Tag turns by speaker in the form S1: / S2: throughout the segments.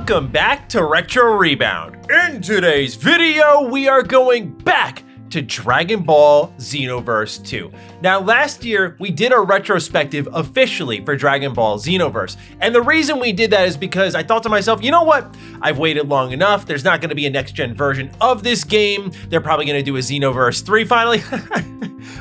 S1: Welcome back to Retro Rebound. In today's video, we are going back to Dragon Ball Xenoverse 2. Now, last year, we did a retrospective officially for Dragon Ball Xenoverse, and the reason we did that is because I thought to myself, you know what? I've waited long enough. There's not going to be a next-gen version of this game. They're probably going to do a Xenoverse 3 finally.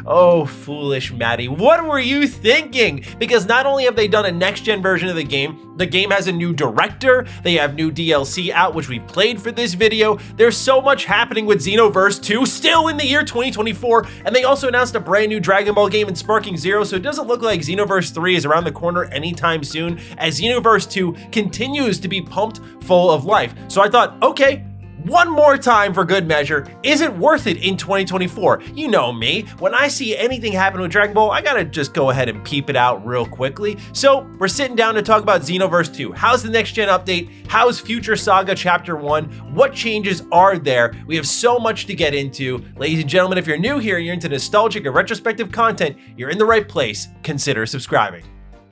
S1: Oh, foolish Maddie, what were you thinking? Because not only have they done a next-gen version of the game has a new director, they have new DLC out, which we played for this video. There's so much happening with Xenoverse 2, still in the year 2024, and they also announced a brand new Dragon Ball game in Sparking Zero, so it doesn't look like Xenoverse 3 is around the corner anytime soon, as Xenoverse 2 continues to be pumped full of life. So I thought, okay, one more time for good measure, is it worth it in 2024? You know me, when I see anything happen with Dragon Ball, I gotta just go ahead and peep it out real quickly. So we're sitting down to talk about Xenoverse 2. How's the next gen update? How's Future Saga Chapter 1? What changes are there? We have so much to get into. Ladies and gentlemen, if you're new here and you're into nostalgic and retrospective content, you're in the right place. Consider subscribing.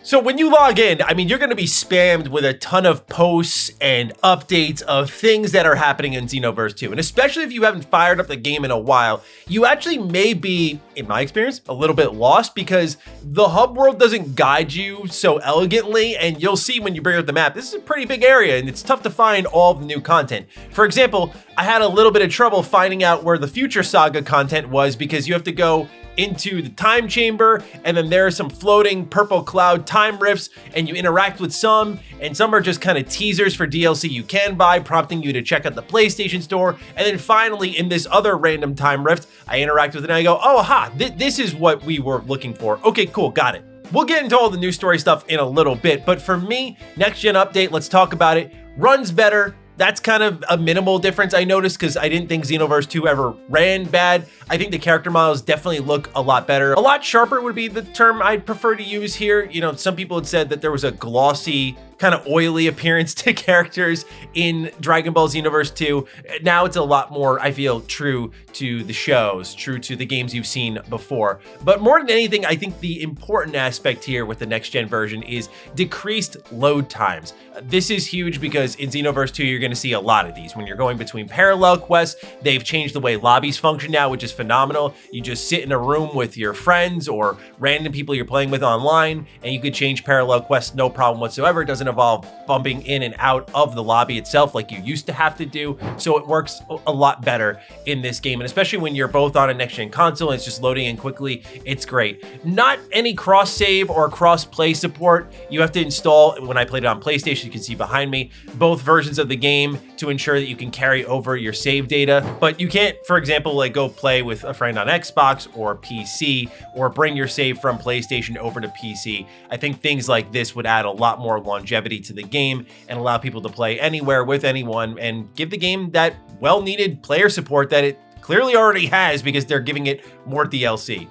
S1: So when you log in, I mean, you're going to be spammed with a ton of posts and updates of things that are happening in Xenoverse 2. And especially if you haven't fired up the game in a while, you actually may be, in my experience, a little bit lost because the hub world doesn't guide you so elegantly. And you'll see when you bring up the map, this is a pretty big area and it's tough to find all of the new content. For example, I had a little bit of trouble finding out where the Future Saga content was because you have to go into the time chamber, and then there are some floating purple cloud time rifts, and you interact with some, and some are just kind of teasers for DLC you can buy, prompting you to check out the PlayStation Store. And then finally, in this other random time rift, I interact with it and I go, oh, aha, this is what we were looking for. Okay, cool, got it. We'll get into all the new story stuff in a little bit, but for me, next gen update, let's talk about it. Runs better. That's kind of a minimal difference I noticed because I didn't think Xenoverse 2 ever ran bad. I think the character models definitely look a lot better. A lot sharper would be the term I'd prefer to use here. You know, some people had said that there was a glossy, kind of oily appearance to characters in Dragon Ball Xenoverse 2. Now it's a lot more, I feel, true to the shows, true to the games you've seen before. But more than anything, I think the important aspect here with the next gen version is decreased load times. This is huge because in Xenoverse 2, you're going to see a lot of these. When you're going between parallel quests, they've changed the way lobbies function now, which is phenomenal. You just sit in a room with your friends or random people you're playing with online, and you could change parallel quests no problem whatsoever. It doesn't involve bumping in and out of the lobby itself like you used to have to do. So it works a lot better in this game. And especially when you're both on a next-gen console and it's just loading in quickly, it's great. Not any cross-save or cross-play support. You have to install, when I played it on PlayStation, you can see behind me, both versions of the game to ensure that you can carry over your save data. But you can't, for example, like go play with a friend on Xbox or PC or bring your save from PlayStation over to PC. I think things like this would add a lot more longevity to the game and allow people to play anywhere with anyone and give the game that well-needed player support that it clearly already has because they're giving it more DLC.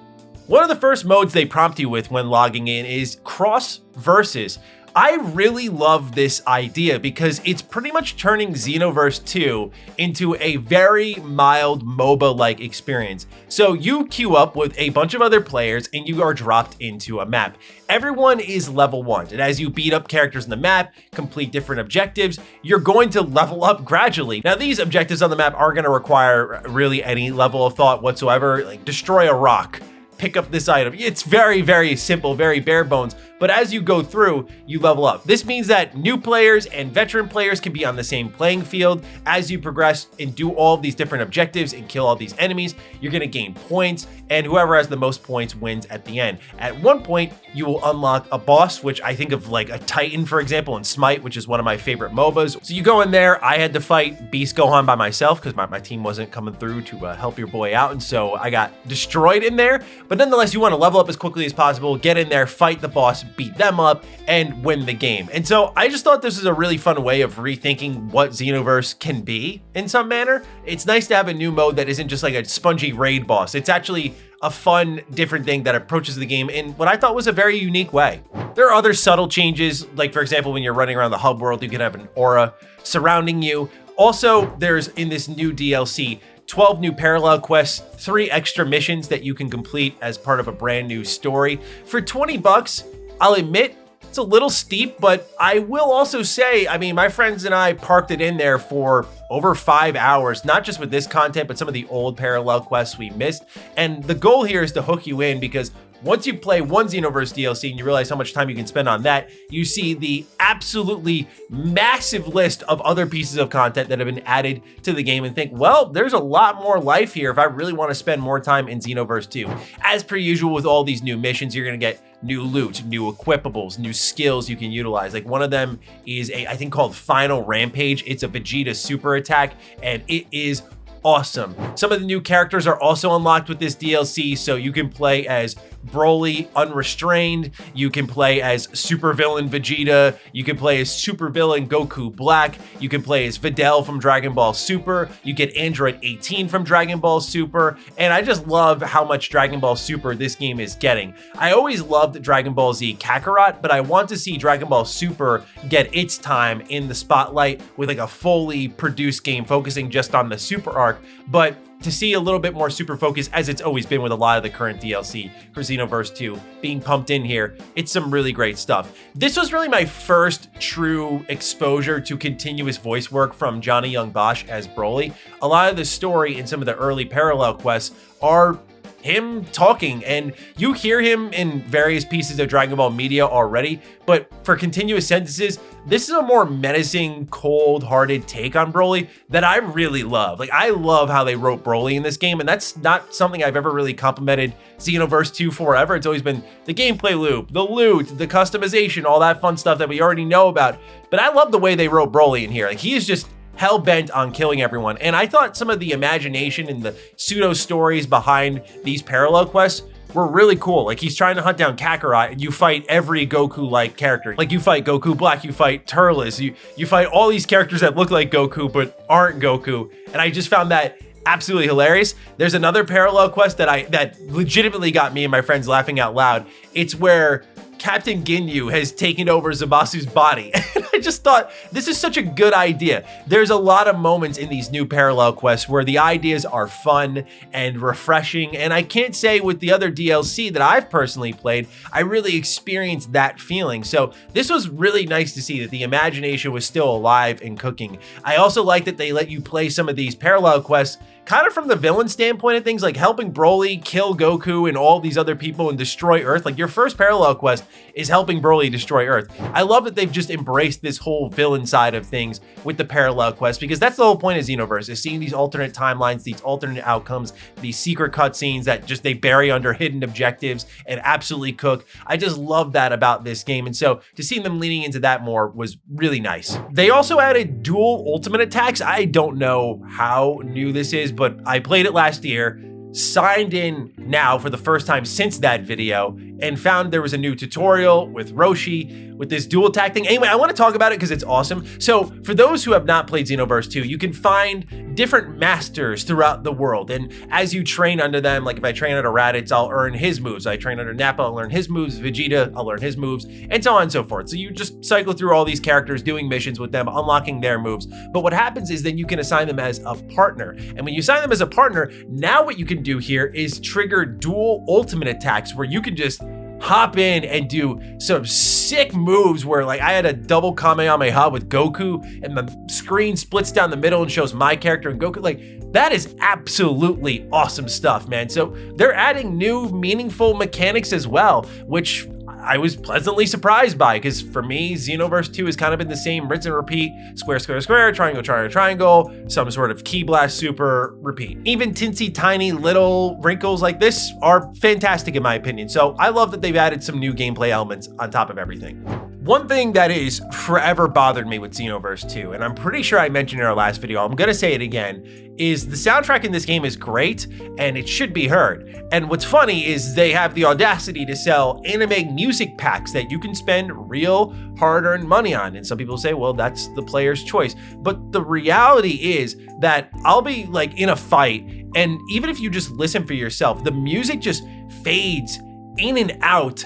S1: One of the first modes they prompt you with when logging in is cross versus. I really love this idea because it's pretty much turning Xenoverse 2 into a very mild MOBA-like experience. So you queue up with a bunch of other players and you are dropped into a map. Everyone is level 1, and as you beat up characters in the map, complete different objectives, you're going to level up gradually. Now, these objectives on the map aren't going to require really any level of thought whatsoever, like destroy a rock, pick up this item. It's very, very simple, very bare bones. But as you go through, you level up. This means that new players and veteran players can be on the same playing field. As you progress and do all of these different objectives and kill all these enemies, you're gonna gain points, and whoever has the most points wins at the end. At one point, you will unlock a boss, which I think of like a Titan, for example, in Smite, which is one of my favorite MOBAs. So you go in there, I had to fight Beast Gohan by myself because my team wasn't coming through to help your boy out, and so I got destroyed in there. But nonetheless, you wanna level up as quickly as possible, get in there, fight the boss, beat them up, and win the game. And so I just thought this is a really fun way of rethinking what Xenoverse can be in some manner. It's nice to have a new mode that isn't just like a spongy raid boss. It's actually a fun, different thing that approaches the game in what I thought was a very unique way. There are other subtle changes, like for example, when you're running around the hub world, you can have an aura surrounding you. Also, there's in this new DLC, 12 new parallel quests, 3 extra missions that you can complete as part of a brand new story. For 20 bucks, I'll admit, It's a little steep, but I will also say, I mean, my friends and I parked it in there for over 5 hours, not just with this content, but some of the old parallel quests we missed. And the goal here is to hook you in, because once you play one Xenoverse DLC and you realize how much time you can spend on that, you see the absolutely massive list of other pieces of content that have been added to the game and think, well, there's a lot more life here if I really want to spend more time in Xenoverse 2. As per usual with all these new missions, you're going to get new loot, new equipables, new skills you can utilize. Like one of them is I think called Final Rampage. It's a Vegeta super attack and it is awesome. Some of the new characters are also unlocked with this DLC, so you can play as Broly Unrestrained, you can play as supervillain Vegeta, you can play as supervillain Goku Black, you can play as Videl from Dragon Ball Super, you get Android 18 from Dragon Ball Super, and I just love how much Dragon Ball Super this game is getting. I always loved Dragon Ball Z Kakarot, but I want to see Dragon Ball Super get its time in the spotlight with like a fully produced game focusing just on the Super arc, but to see a little bit more super focus, as it's always been with a lot of the current DLC for Xenoverse 2 being pumped in here. It's some really great stuff. This was really my first true exposure to continuous voice work from Johnny Young Bosch as Broly. A lot of the story in some of the early parallel quests are him talking, and you hear him in various pieces of Dragon Ball media already, but for continuous sentences, this is a more menacing, cold-hearted take on Broly that I really love. Like, I love how they wrote Broly in this game, and that's not something I've ever really complimented Xenoverse 2 forever. It's always been the gameplay loop, the loot, the customization, all that fun stuff that we already know about, but I love the way they wrote Broly in here. Like, he is just hell-bent on killing everyone. And I thought some of the imagination and the pseudo stories behind these parallel quests were really cool. Like, he's trying to hunt down Kakarot and you fight every Goku-like character. Like, you fight Goku Black, you fight Turles, you fight all these characters that look like Goku but aren't Goku. And I just found that absolutely hilarious. There's another parallel quest that legitimately got me and my friends laughing out loud. It's where Captain Ginyu has taken over Zamasu's body. And I just thought, this is such a good idea. There's a lot of moments in these new parallel quests where the ideas are fun and refreshing, and I can't say with the other DLC that I've personally played, I really experienced that feeling. So this was really nice to see that the imagination was still alive and cooking. I also like that they let you play some of these parallel quests kind of from the villain standpoint of things, like helping Broly kill Goku and all these other people and destroy Earth. Like, your first parallel quest is helping Broly destroy Earth. I love that they've just embraced this whole villain side of things with the parallel quest, because that's the whole point of Xenoverse, is seeing these alternate timelines, these alternate outcomes, these secret cutscenes that just they bury under hidden objectives and absolutely cook. I just love that about this game, and so to see them leaning into that more was really nice. They also added dual ultimate attacks. I don't know how new this is, but I played it last year, signed in now for the first time since that video, and found there was a new tutorial with Roshi with this dual attack thing. Anyway, I want to talk about it because it's awesome. So for those who have not played Xenoverse 2, you can find different masters throughout the world, and as you train under them, like if I train under Raditz, I'll earn his moves. I train under Nappa, I'll learn his moves. Vegeta, I'll learn his moves, and so on and so forth. So you just cycle through all these characters, doing missions with them, unlocking their moves. But what happens is then you can assign them as a partner, and when you assign them as a partner, now what you can do here is trigger dual ultimate attacks, where you can just hop in and do some sick moves where, like, I had a double Kamehameha with Goku and the screen splits down the middle and shows my character and Goku. Like, that is absolutely awesome stuff, man. So they're adding new meaningful mechanics as well, which I was pleasantly surprised by, because for me, Xenoverse 2 has kind of been the same rinse and repeat, square, square, square, triangle, triangle, triangle, some sort of Ki Blast super repeat. Even teensy tiny little wrinkles like this are fantastic in my opinion. So I love that they've added some new gameplay elements on top of everything. One thing that is forever bothered me with Xenoverse 2, and I'm pretty sure I mentioned in our last video, I'm gonna say it again, is the soundtrack in this game is great and it should be heard. And what's funny is they have the audacity to sell anime music packs that you can spend real hard-earned money on. And some people say, well, that's the player's choice. But the reality is that I'll be like in a fight, and even if you just listen for yourself, the music just fades in and out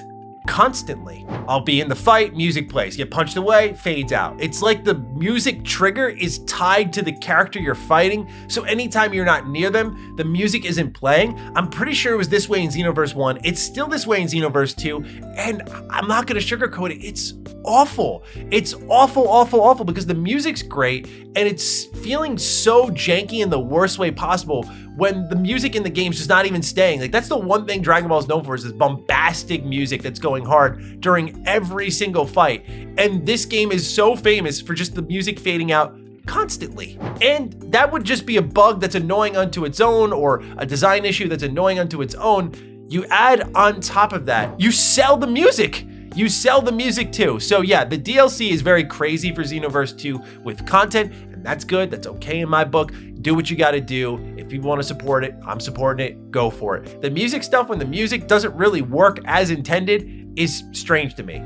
S1: constantly. I'll be in the fight, music plays, get punched away, fades out. It's like the music trigger is tied to the character you're fighting, so anytime you're not near them, the music isn't playing. I'm pretty sure it was this way in Xenoverse 1. It's still this way in Xenoverse 2, and I'm not gonna sugarcoat it. It's awful. It's awful because the music's great and it's feeling so janky in the worst way possible when the music in the game's just not even staying. Like, that's the one thing Dragon Ball is known for, is this bombastic music that's going hard during every single fight. And this game is so famous for just the music fading out constantly. And that would just be a bug that's annoying unto its own, or a design issue that's annoying unto its own. You add on top of that, you sell the music. You sell the music too. So yeah, the DLC is very crazy for Xenoverse 2 with content, and that's good. That's okay in my book. Do what you gotta do. If people wanna support it, I'm supporting it, go for it. The music stuff, when the music doesn't really work as intended, is strange to me.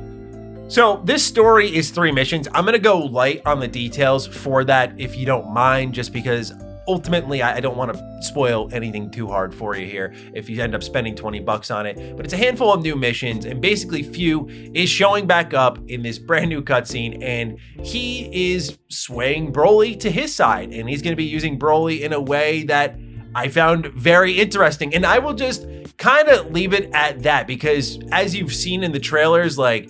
S1: So this story is 3 missions. I'm gonna go light on the details for that, if you don't mind, just because ultimately, I don't want to spoil anything too hard for you here if you end up spending 20 bucks on it, but it's a handful of new missions, and basically Few is showing back up in this brand new cutscene, and he is swaying Broly to his side, and he's going to be using Broly in a way that I found very interesting, and I will just kind of leave it at that, because as you've seen in the trailers, like,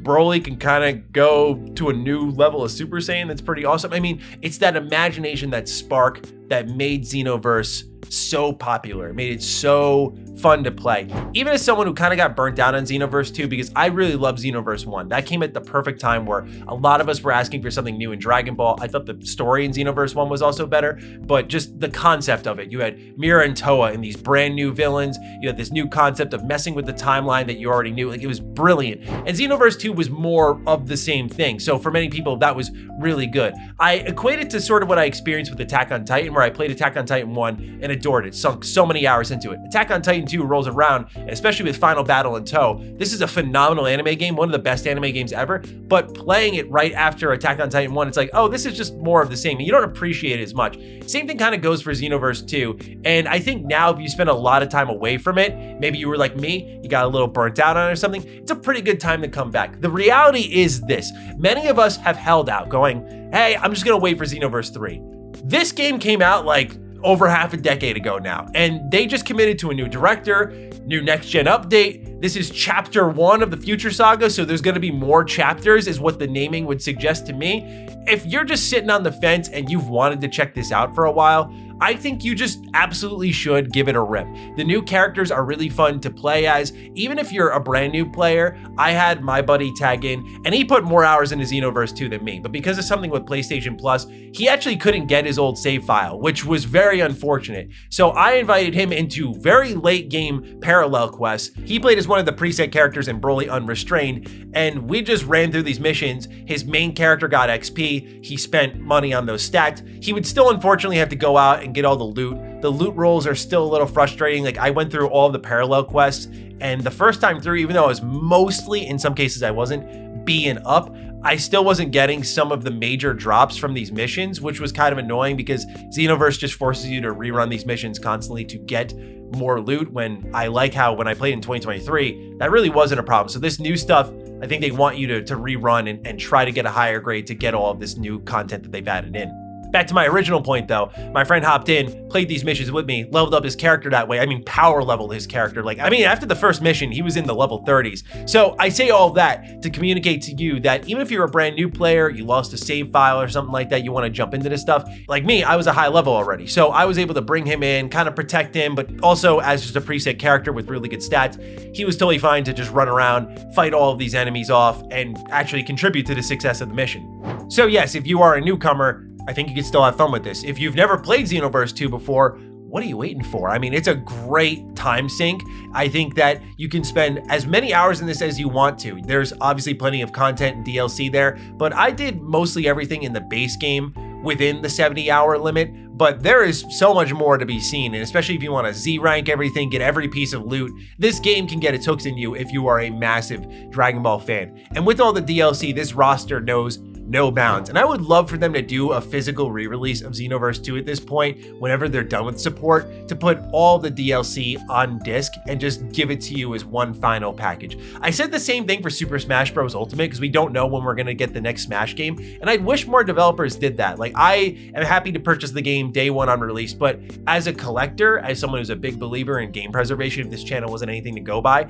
S1: Broly can kind of go to a new level of Super Saiyan that's pretty awesome. I mean, it's that imagination, that spark that made Xenoverse so popular, made it so fun to play. Even as someone who kind of got burnt out on Xenoverse 2, because I really love Xenoverse 1. That came at the perfect time where a lot of us were asking for something new in Dragon Ball. I thought the story in Xenoverse 1 was also better, but just the concept of it. You had Mira and Toa and these brand new villains. You had this new concept of messing with the timeline that you already knew. Like, it was brilliant. And Xenoverse 2 was more of the same thing. So for many people, that was really good. I equate it to sort of what I experienced with Attack on Titan, where I played Attack on Titan 1 and adored it, sunk so many hours into it. Attack on Titan 2 rolls around, and especially with Final Battle in tow, this is a phenomenal anime game, one of the best anime games ever, but playing it right after Attack on Titan 1, it's like, oh, this is just more of the same, and you don't appreciate it as much. Same thing kind of goes for Xenoverse 2, and I think now if you spend a lot of time away from it, maybe you were like me, you got a little burnt out on it or something, it's a pretty good time to come back. The reality is this: many of us have held out going, hey, I'm just gonna wait for Xenoverse 3. This game came out like over half a decade ago now, and they just committed to a new director, new next-gen update. This is chapter 1 of the Future Saga, so there's gonna be more chapters is what the naming would suggest to me. If you're just sitting on the fence and you've wanted to check this out for a while, I think you just absolutely should give it a rip. The new characters are really fun to play as. Even if you're a brand new player, I had my buddy tag in, and he put more hours into Xenoverse 2 than me, but because of something with PlayStation Plus, he actually couldn't get his old save file, which was very unfortunate. So I invited him into very late game parallel quests. He played as one of the preset characters in Broly Unrestrained, and we just ran through these missions. His main character got XP, he spent money on those stacked. He would still unfortunately have to go out and get all the loot. The loot rolls are still a little frustrating. Like, I went through all of the parallel quests, and the first time through, even though I was mostly, in some cases I wasn't, being up, I still wasn't getting some of the major drops from these missions, which was kind of annoying because Xenoverse just forces you to rerun these missions constantly to get more loot, when I like how when I played in 2023, that really wasn't a problem. So this new stuff, I think they want you to rerun and try to get a higher grade to get all of this new content that they've added in. Back to my original point though, my friend hopped in, played these missions with me, leveled up his character that way. I mean, power leveled his character. Like, I mean, after the first mission, he was in the level 30s. So I say all that to communicate to you that even if you're a brand new player, you lost a save file or something like that, you want to jump into this stuff. Like me, I was a high level already. So I was able to bring him in, kind of protect him, but also as just a preset character with really good stats, he was totally fine to just run around, fight all of these enemies off, and actually contribute to the success of the mission. So yes, if you are a newcomer, I think you can still have fun with this. If you've never played Xenoverse 2 before, what are you waiting for? I mean, it's a great time sink. I think that you can spend as many hours in this as you want to. There's obviously plenty of content and DLC there, but I did mostly everything in the base game within the 70-hour limit, but there is so much more to be seen, and especially if you want to Z-rank everything, get every piece of loot, this game can get its hooks in you if you are a massive Dragon Ball fan. And with all the DLC, this roster knows no bounds. And I would love for them to do a physical re-release of Xenoverse 2 at this point, whenever they're done with support, to put all the DLC on disc and just give it to you as one final package. I said the same thing for Super Smash Bros. Ultimate because we don't know when we're gonna get the next Smash game, and I wish more developers did that. Like, I am happy to purchase the game day one on release, but as a collector, as someone who's a big believer in game preservation, if this channel wasn't anything to go by,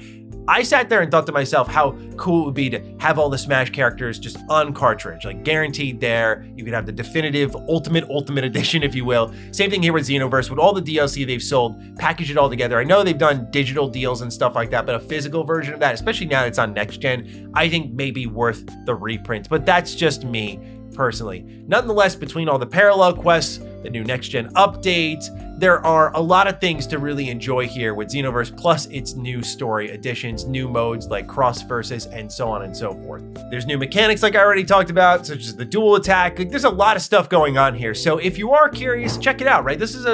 S1: I sat there and thought to myself how cool it would be to have all the Smash characters just on cartridge, like guaranteed there. You could have the definitive ultimate edition, if you will. Same thing here with Xenoverse, with all the DLC they've sold, package it all together. I know they've done digital deals and stuff like that, but a physical version of that, especially now that it's on next gen, I think may be worth the reprint, but that's just me personally. Nonetheless, between all the parallel quests, the new next gen updates, there are a lot of things to really enjoy here with Xenoverse, plus its new story additions, new modes like cross versus, and so on and so forth. There's new mechanics like I already talked about, such as the dual attack. Like, there's a lot of stuff going on here. So if you are curious, check it out, right? This is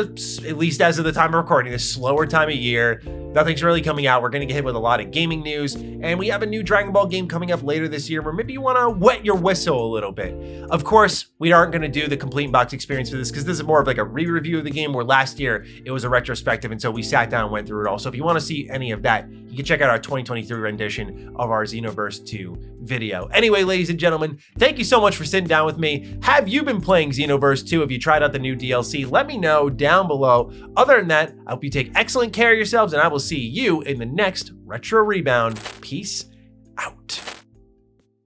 S1: at least as of the time of recording, a slower time of year. Nothing's really coming out. We're gonna get hit with a lot of gaming news, and we have a new Dragon Ball game coming up later this year where maybe you wanna wet your whistle a little bit. Of course, we aren't gonna do the complete box experience for this because this is more of like a re-review of the game, where last year it was a retrospective, and so we sat down and went through it all. So if you wanna see any of that, you can check out our 2023 rendition of our Xenoverse 2 video. Anyway, ladies and gentlemen, thank you so much for sitting down with me. Have you been playing Xenoverse 2? Have you tried out the new DLC? Let me know down below. Other than that, I hope you take excellent care of yourselves, and I will see you in the next Retro Rebound. Peace out.